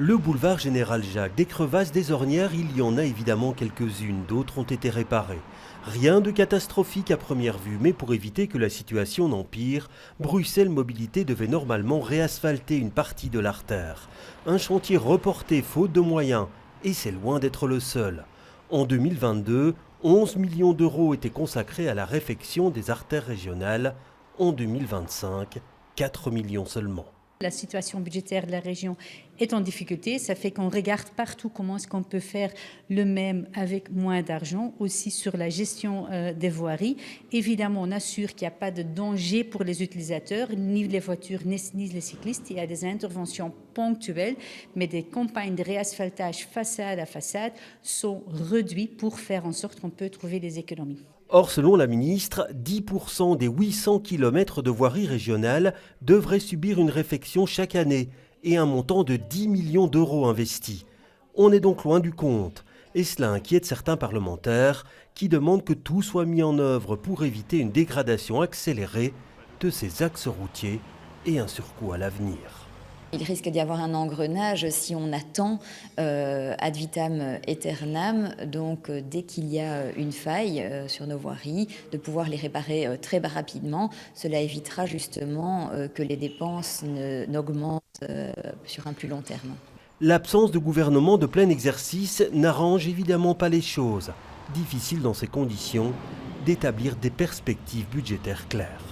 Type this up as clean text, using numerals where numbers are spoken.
Le boulevard Général Jacques, des crevasses, des ornières, il y en a évidemment quelques-unes, d'autres ont été réparées. Rien de catastrophique à première vue, mais pour éviter que la situation n'empire, Bruxelles Mobilité devait normalement réasphalter une partie de l'artère. Un chantier reporté faute de moyens, et c'est loin d'être le seul. En 2022, 11 millions d'euros étaient consacrés à la réfection des artères régionales. En 2025, 4 millions seulement. La situation budgétaire de la région est en difficulté. Ça fait qu'on regarde partout comment est-ce qu'on peut faire le même avec moins d'argent, aussi sur la gestion des voiries. Évidemment, on assure qu'il n'y a pas de danger pour les utilisateurs, ni les voitures, ni les cyclistes. Il y a des interventions ponctuelles, mais des campagnes de réasphaltage façade à façade sont réduites pour faire en sorte qu'on peut trouver des économies. Or, selon la ministre, 10% des 800 km de voirie régionale devraient subir une réfection chaque année et un montant de 10 millions d'euros investis. On est donc loin du compte. Et cela inquiète certains parlementaires qui demandent que tout soit mis en œuvre pour éviter une dégradation accélérée de ces axes routiers et un surcoût à l'avenir. Il risque d'y avoir un engrenage si on attend ad vitam aeternam, donc dès qu'il y a une faille sur nos voiries, de pouvoir les réparer très rapidement. Cela évitera justement que les dépenses n'augmentent sur un plus long terme. L'absence de gouvernement de plein exercice n'arrange évidemment pas les choses. Difficile dans ces conditions d'établir des perspectives budgétaires claires.